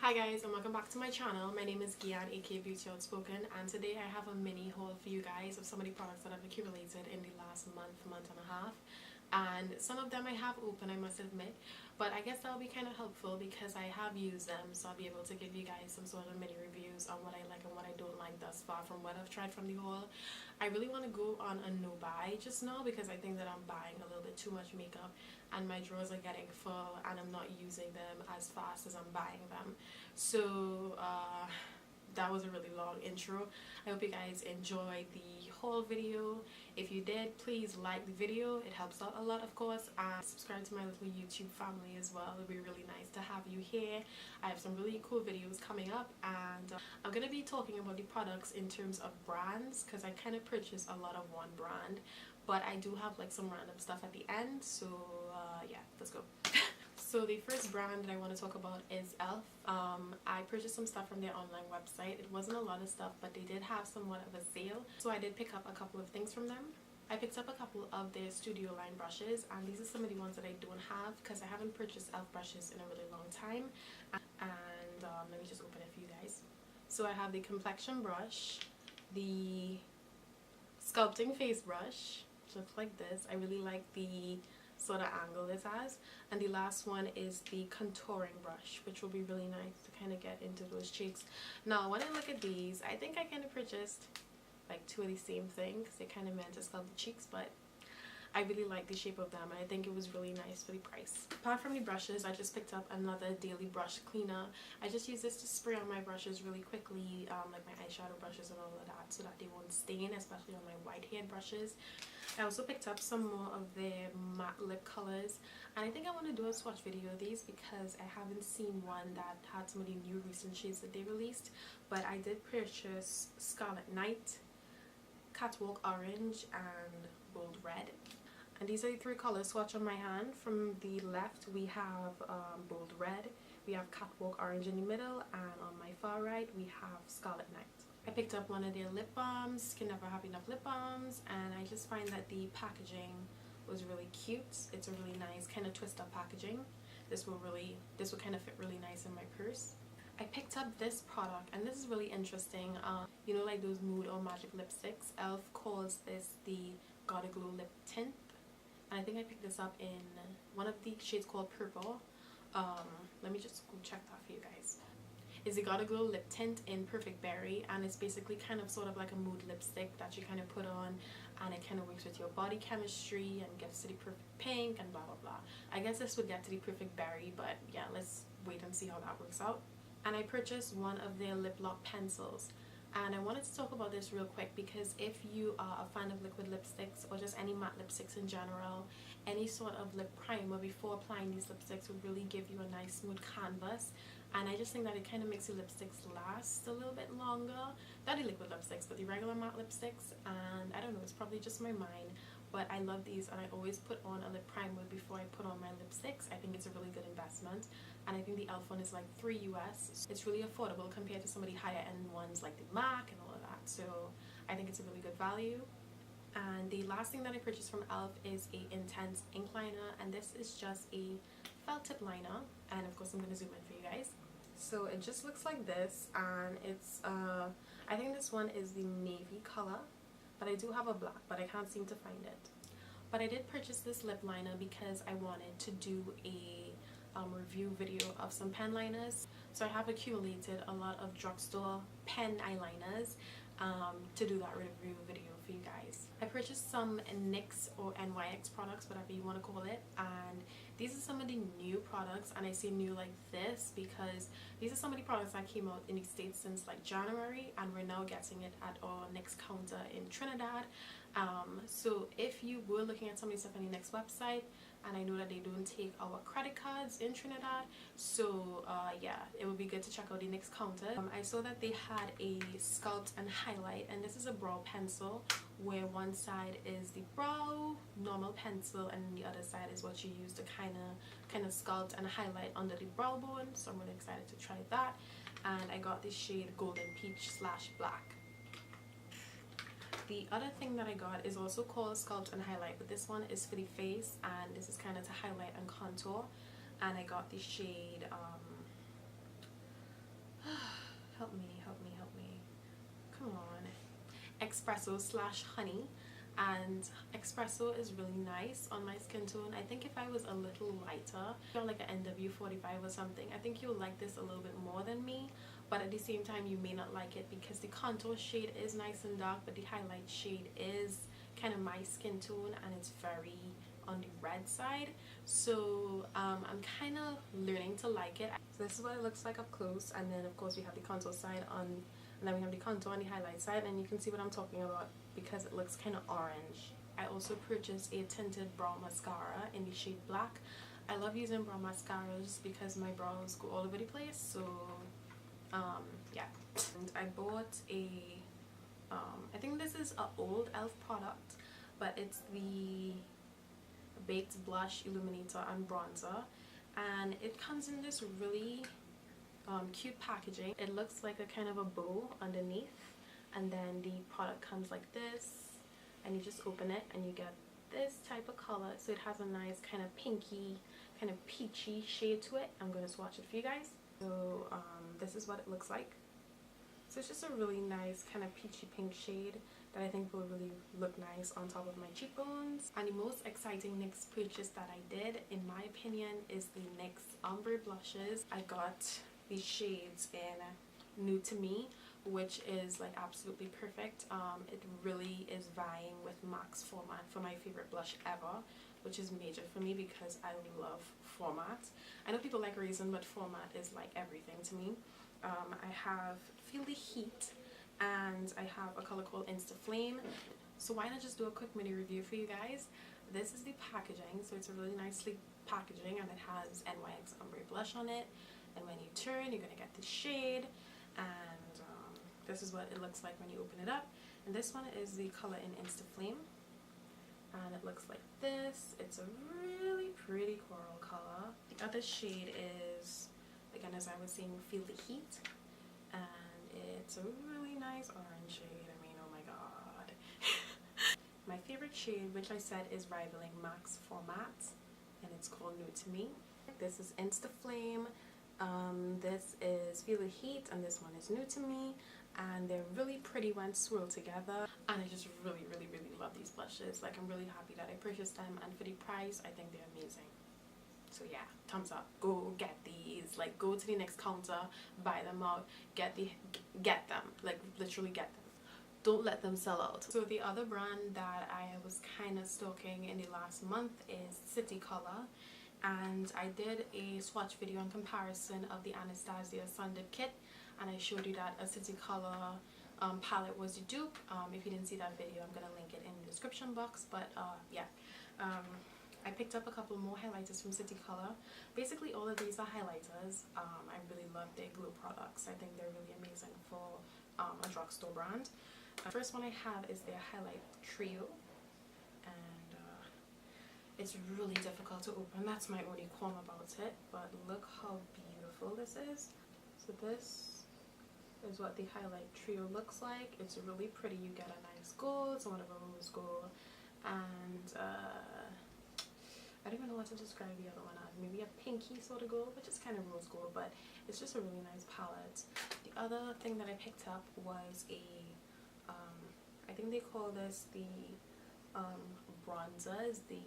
Hi guys, and welcome back to my channel. My name is Gian, aka Beauty Outspoken, and today I have a mini haul for you guys of some of the products that I've accumulated in the last month and a half. And some of them I have opened, I must admit, but I guess that'll be kind of helpful because I have used them, so I'll be able to give you guys some sort of mini reviews on what I like and what I don't like thus far from what I've tried from the haul. I really want to go on a no buy just now because I think that I'm buying a little bit too much makeup and my drawers are getting full and I'm not using them as fast as I'm buying them. So that was a really long intro. I hope you guys enjoyed the whole video. If you did, please like the video, it helps out a lot, of course, and subscribe to my little YouTube family as well. It'll be really nice to have you here. I have some really cool videos coming up, and I'm gonna be talking about the products in terms of brands because I kind of purchased a lot of one brand, but I do have like some random stuff at the end. So yeah, let's go. So the first brand that I want to talk about is e.l.f. I purchased some stuff from their online website. It wasn't a lot of stuff, but they did have somewhat of a sale. So I did pick up a couple of things from them. I picked up a couple of their studio line brushes, and these are some of the ones that I don't have because I haven't purchased e.l.f. brushes in a really long time. And let me just open it for you guys. So I have the Complexion Brush, the Sculpting Face Brush, which looks like this. I really like the sort of angle this has, and the last one is the Contouring Brush, which will be really nice to kind of get into those cheeks. Now when I look at these, I think I kind of purchased like two of the same thing because they kind of meant to sculpt the cheeks, but I really like the shape of them and I think it was really nice for the price. Apart from the brushes, I just picked up another daily brush cleaner. I just use this to spray on my brushes really quickly, like my eyeshadow brushes and all of that, so that they won't stain, especially on my white haired brushes. I also picked up some more of their matte lip colors, and I think I want to do a swatch video of these because I haven't seen one that had some of the new recent shades that they released. But I did purchase Scarlet Night, Catwalk Orange, and Bold Red. And these are the three colors swatch on my hand. From the left we have Bold Red, we have Catwalk Orange in the middle, and on my far right we have Scarlet Night. I picked up one of their lip balms, can never have enough lip balms, and I just find that the packaging was really cute. It's a really nice kind of twist up packaging. This will kind of fit really nice in my purse. I picked up this product, and this is really interesting. You know, like those Nude or Magic lipsticks, e.l.f. calls this the Gotta Glow Lip Tint, and I think I picked this up in one of the shades called Purple. Let me just go check that for you guys. Is the Gotta Glow Lip Tint in Perfect Berry, and it's basically kind of sort of like a mood lipstick that you kind of put on, and it kind of works with your body chemistry and gets to the perfect pink and blah blah blah. I guess this would get to the Perfect Berry, but yeah, let's wait and see how that works out. And I purchased one of their lip lock pencils, and I wanted to talk about this real quick because if you are a fan of liquid lipsticks or just any matte lipsticks in general, any sort of lip primer before applying these lipsticks would really give you a nice smooth canvas. And I just think that it kind of makes the lipsticks last a little bit longer. Not the liquid lipsticks, but the regular matte lipsticks. And I don't know, it's probably just my mind, but I love these, and I always put on a lip primer before I put on my lipsticks. I think it's a really good investment, and I think the e.l.f. one is like $3 US. It's really affordable compared to some of the higher end ones like the MAC and all of that, so I think it's a really good value. And the last thing that I purchased from e.l.f. is a Intense ink liner, and this is just a felt tip liner, and of course I'm going to zoom in for you guys. So it just looks like this, and it's I think this one is the navy color, but I do have a black, but I can't seem to find it. But I did purchase this lip liner because I wanted to do a review video of some pen liners. So I have accumulated a lot of drugstore pen eyeliners to do that review video for you guys. I purchased some NYX or NYX products, whatever you want to call it, and these are some of the new products, and I say new like this because these are some of the products that came out in the States since like January, and we're now getting it at our NYX counter in Trinidad. So if you were looking at some of the stuff on the NYX website, and I know that they don't take our credit cards in Trinidad, so yeah, it would be good to check out the NYX counter. I saw that they had a sculpt and highlight, and this is a brow pencil where one side is the brow normal pencil and the other side is what you use to kind of sculpt and highlight under the brow bone. So I'm really excited to try that, and I got this shade Golden Peach / Black. The other thing that I got is also called Sculpt and Highlight, but this one is for the face, and this is kind of to highlight and contour. And I got the shade Expresso slash honey, and Expresso is really nice on my skin tone. I think if I was a little lighter, like an NW45 or something, I think you'll like this a little bit more than me, but at the same time you may not like it because the contour shade is nice and dark, but the highlight shade is kind of my skin tone and it's very on the red side. So I'm kind of learning to like it. So this is what it looks like up close, and then of course we have the contour side on, and then we have the contour on the highlight side, and you can see what I'm talking about because it looks kind of orange. I also purchased a tinted brow mascara in the shade black. I love using brow mascaras because my brows go all over the place, so yeah. And I bought a I think this is an old e.l.f. product, but it's the Baked Blush Illuminator and Bronzer, and it comes in this really cute packaging. It looks like a kind of a bow underneath, and then the product comes like this, and you just open it and you get this type of color. So it has a nice kind of pinky, kind of peachy shade to it. I'm going to swatch it for you guys. So this is what it looks like. So it's just a really nice kind of peachy pink shade that I think will really look nice on top of my cheekbones. And the most exciting NYX purchase that I did, in my opinion, is the NYX Ombre blushes. I got these shades in Nude to Me, which is like absolutely perfect. It really is vying with MAC's format for my favorite blush ever, which is major for me because I love format. I know people like Raisin, but format is like everything to me. I have Feel the Heat, and I have a color called Insta Flame. So why not just do a quick mini review for you guys. This is the packaging, so it's a really nice sleek packaging, and it has NYX Ombre blush on it, and when you turn you're gonna get the shade, and this is what it looks like when you open it up. And this one is the color in Insta Flame, and it looks like this. It's a really pretty coral color. The other shade is, again, as I was saying, Feel the Heat, and it's a really nice orange shade. I mean, oh my god. My favorite shade, which I said is rivaling MAC's format, and it's called Nude to Me. This is Insta Flame, this is Feel the Heat, and this one is Nude to Me, and they're really pretty when swirled together, and I just really love these blushes. Like, I'm really happy that I purchased them, and for the price I think they're amazing. So yeah, thumbs up. Go get these. Like, go to the next counter, buy them out, get them, like literally get them. Don't let them sell out. So the other brand that I was kind of stalking in the last month is City Color, and I did a swatch video in comparison of the Anastasia Sun Dip Kit, and I showed you that a City Color palette was the dupe. If you didn't see that video, I'm gonna link it in the description box. But yeah, I picked up a couple more highlighters from City Color. Basically all of these are highlighters. I really love their glow products. I think they're really amazing for a drugstore brand. First one I have is their highlight trio, and it's really difficult to open. That's my only qualm about it, but look how beautiful this is. So this is what the highlight trio looks like. It's really pretty. You get a nice gold, somewhat of a rose gold, and I don't even know what to describe the other one as. Maybe a pinky sort of gold, which is kind of rose gold, but it's just a really nice palette. The other thing that I picked up was a I think they call this the bronzers, the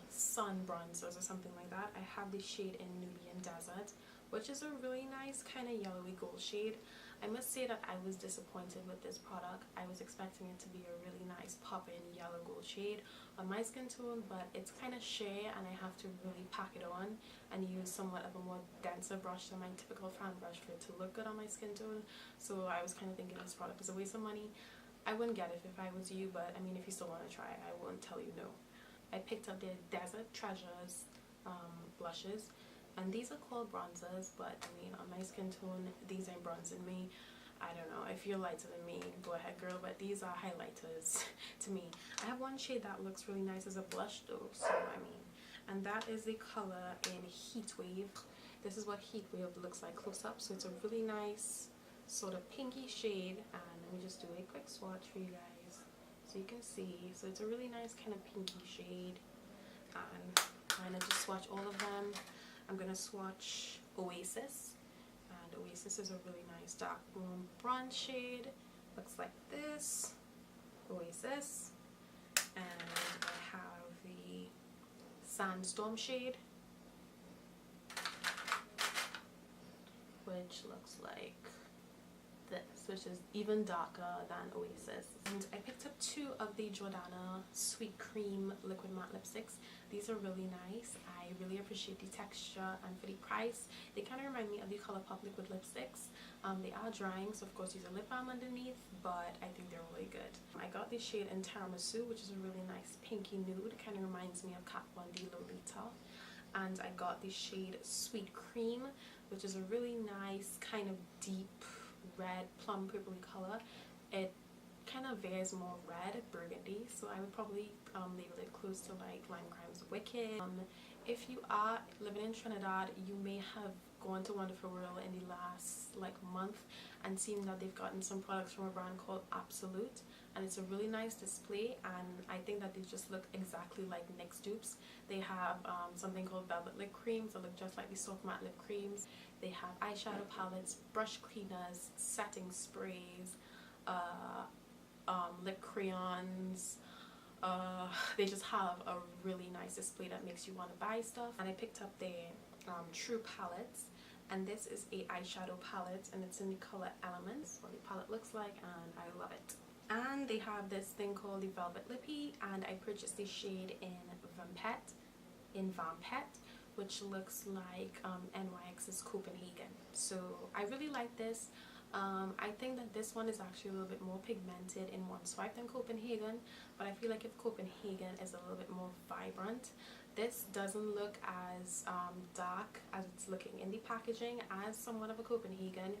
sun bronzers or something like that. I have the shade in Nubian Desert, which is a really nice kind of yellowy gold shade. I must say that I was disappointed with this product. I was expecting it to be a really nice pop-in yellow gold shade on my skin tone, but it's kind of sheer, and I have to really pack it on and use somewhat of a more denser brush than my typical fan brush for it to look good on my skin tone. So I was kind of thinking this product is a waste of money. I wouldn't get it if I was you, but I mean, if you still want to try it, I won't tell you no. I picked up the Desert Treasures blushes, and these are called bronzers, but I mean, on my skin tone, these ain't bronzing me. I don't know, if you're lighter than me, go ahead girl, but these are highlighters to me. I have one shade that looks really nice as a blush though, so I mean, and that is the color in Heat Wave. This is what Heat Wave looks like close up, so it's a really nice sort of pinky shade, and let me just do a quick swatch for you guys so you can see. So it's a really nice kind of pinky shade, and I'm gonna just swatch all of them. I'm gonna swatch Oasis, and Oasis is a really nice dark bronze shade. Looks like this. Oasis, and I have the Sandstorm shade, which looks like this, which is even darker than Oasis. And I picked up 2 of the Jordanna Sweet Cream Liquid Matte Lipsticks. These are really nice. I really appreciate the texture, and for the price, they kind of remind me of the ColourPop liquid lipsticks. They are drying, so of course use a lip balm underneath, but I think they're really good. I got this shade in Tiramisu, which is a really nice pinky nude. It kind of reminds me of Catwalk Lolita. And I got the shade Sweet Cream, which is a really nice kind of deep red plum purpley color. It kind of veers more red burgundy, so I would probably label it close to like Lime Crime's Wicked. If you are living in Trinidad, you may have gone to Wonderful World in the last like month and seen that they've gotten some products from a brand called Absolute, and it's a really nice display, and I think that they just look exactly like NYX dupes. They have something called Velvet Lip Creams that look just like the soft matte lip creams. They have eyeshadow palettes, brush cleaners, setting sprays, lip crayons. They just have a really nice display that makes you want to buy stuff. And I picked up their True palettes, and this is a eyeshadow palette, and it's in the color Elements. What the palette looks like, and I love it. And they have this thing called the Velvet Lippy, and I purchased the shade in Vampette, which looks like NYX's Copenhagen. So I really like this. I think that this one is actually a little bit more pigmented in one swipe than Copenhagen, but I feel like if Copenhagen is a little bit more vibrant, this doesn't look as dark as it's looking in the packaging as somewhat of a Copenhagen,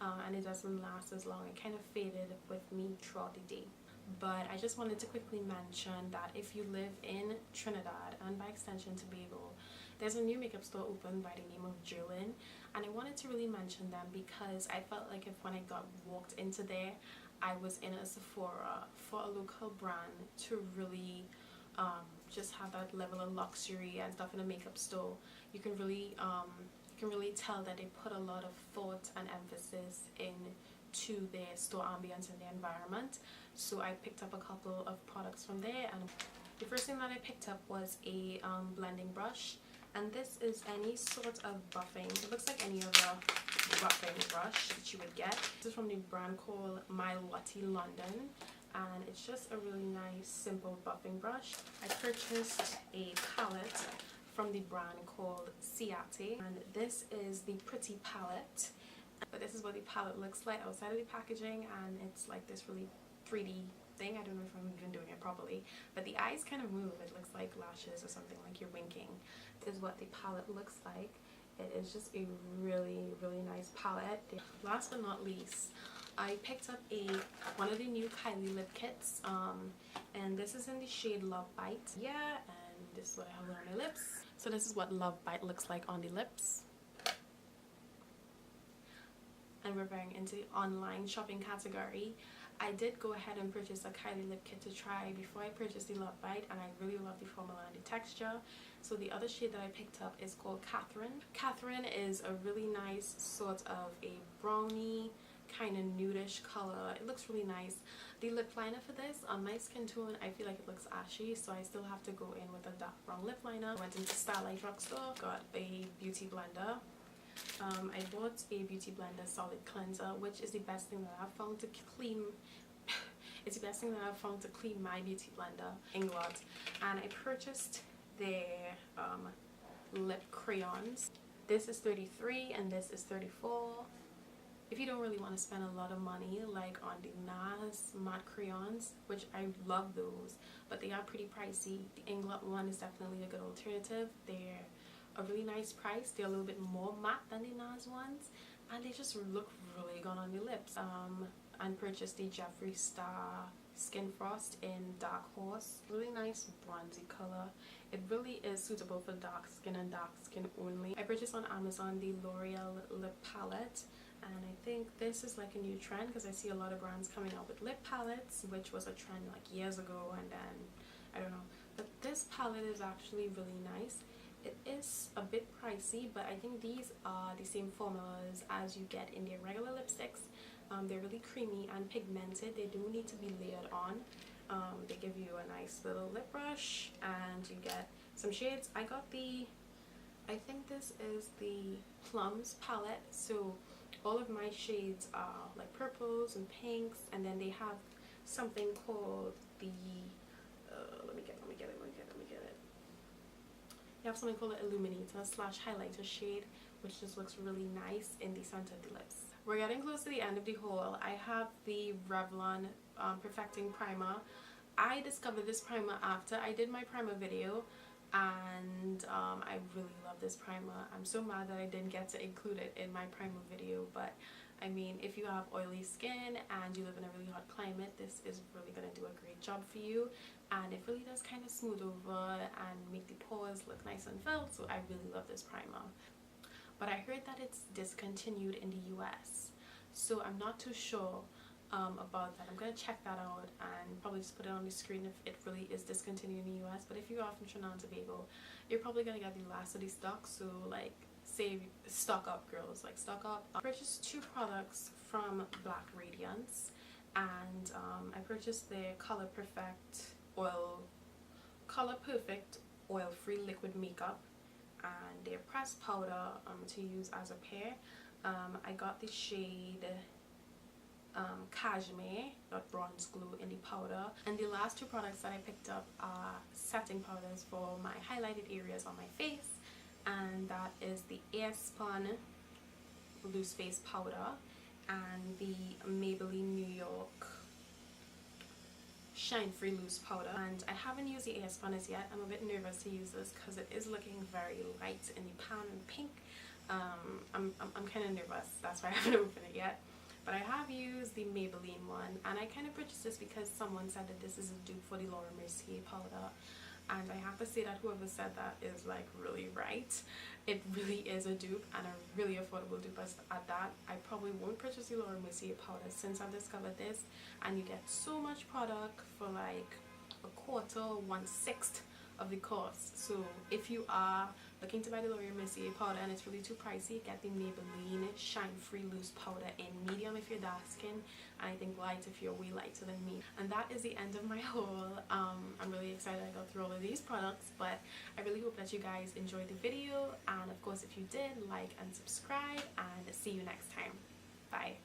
and it doesn't last as long. It kind of faded with me throughout the day. But I just wanted to quickly mention that if you live in Trinidad and by extension Tobago, there's a new makeup store open by the name of Jordanna, and I wanted to really mention them because I felt like if when I walked into there, I was in a Sephora for a local brand to really just have that level of luxury and stuff in a makeup store. You can really tell that they put a lot of thought and emphasis into their store ambience and their environment. So I picked up a couple of products from there, and the first thing that I picked up was a blending brush, and this is any sort of buffing. It looks like any other buffing brush that you would get. This is from the brand called Lottie London, and it's just a really nice simple buffing brush. I purchased a palette from the brand called Ciate, and this is the Pretty palette. But this is what the palette looks like outside of the packaging, and it's like this really 3D thing. I don't know if I'm even doing it properly, but the eyes kind of move. It looks like lashes or something, like you're winking. This is what the palette looks like. It is just a really nice palette. Last but not least, I picked up one of the new Kylie lip kits, and this is in the shade Love Bite. Yeah, and this is what I have on my lips. So this is what Love Bite looks like on the lips. And we're very into the online shopping category. I did go ahead and purchase a Kylie lip kit to try before I purchased the Love Bite, and I really love the formula and the texture. So the other shade that I picked up is called Kathryn. Kathryn is a really nice sort of a brownie kind of nudish color. It looks really nice. The lip liner for this, on my skin tone, I feel like it looks ashy, so I still have to go in with a dark brown lip liner. I went into Starlight Drugstore, got a beauty blender. I bought a beauty blender solid cleanser, which is the best thing that I've found to clean it's the best thing that I've found to clean my beauty blender, Inglot. And I purchased their lip crayons. This is $33 and this is $34. If you don't really want to spend a lot of money like on the NARS matte crayons, which I love those, but they are pretty pricey, the Inglot one is definitely a good alternative. They're a really nice price. They're a little bit more matte than the NARS ones, and they just look really good on your lips. And purchased the Jeffree Star Skin Frost in Dark Horse. Really nice bronzy color. It really is suitable for dark skin and dark skin only. I purchased on Amazon the L'Oreal lip palette, and I think this is like a new trend because I see a lot of brands coming out with lip palettes, which was a trend like years ago, and then I don't know. But this palette is actually really nice. It is a bit pricey, but I think these are the same formulas as you get in their regular lipsticks. They're really creamy and pigmented. They do need to be layered on. They give you a nice little lip brush and you get some shades. I got the, I think this is the Plums palette, so all of my shades are like purples and pinks, and then they have something called the let me get it. They have something called the Illuminator slash highlighter shade, which just looks really nice in the center of the lips. We're getting close to the end of the haul. I have the Revlon Perfecting Primer. I discovered this primer after I did my primer video, and I really love this primer. I'm so mad that I didn't get to include it in my primer video, but I mean, if you have oily skin and you live in a really hot climate, this is really going to do a great job for you, and it really does kind of smooth over and make the pores look nice and filled, so I really love this primer. But I heard that it's discontinued in the US, so I'm not too sure about that. I'm going to check that out and probably just put it on the screen if it really is discontinued in the US. But if you are from Trinidad and Tobago, you're probably going to get the last of the stock, so like save, stock up girls, like stock up. I purchased 2 products from Black Radiance, and I purchased their Color Perfect oil-free liquid makeup and their pressed powder to use as a pair. I got the shade Cashmere, got Bronze Glow in the powder, and the last 2 products that I picked up are setting powders for my highlighted areas on my face, and that is the Airspun Loose Face Powder and the Maybelline New York Shine Free Loose Powder. And I haven't used the Airspun as yet. I'm a bit nervous to use this because it is looking very light in the pan and pink. I'm kind of nervous, that's why I haven't opened it yet. But I have used the Maybelline one, and I kind of purchased this because someone said that this is a dupe for the Laura Mercier powder, and I have to say that whoever said that is like really right. It really is a dupe, and a really affordable dupe at that. I probably won't purchase the Laura Mercier powder since I've discovered this, and you get so much product for like a quarter, 1/6 of the cost. So if you are looking to buy the Laura Mercier powder and it's really too pricey, get the Maybelline Shine Free Loose Powder in medium if you're dark skin, and I think light if you're way lighter than me. And that is the end of my haul. I'm really excited I got through all of these products, but I really hope that you guys enjoyed the video, and of course if you did, like and subscribe, and see you next time. Bye.